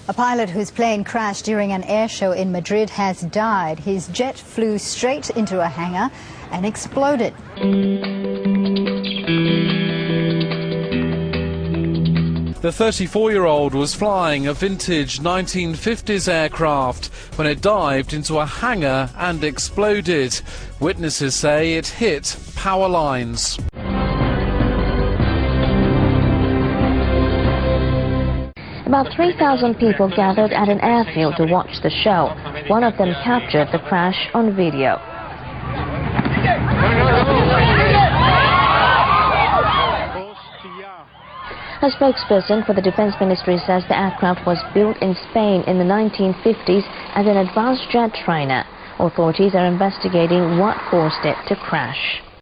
A pilot whose plane crashed during an air show in Madrid has died. His jet flew straight into a hangar and exploded. The 34-year-old was flying a vintage 1950s aircraft when it dived into a hangar and exploded. Witnesses say it hit power lines. About 3,000 people gathered at an airfield to watch the show. One of them captured the crash on video. A spokesperson for the Defense Ministry says the aircraft was built in Spain in the 1950s as an advanced jet trainer. Authorities are investigating what caused it to crash.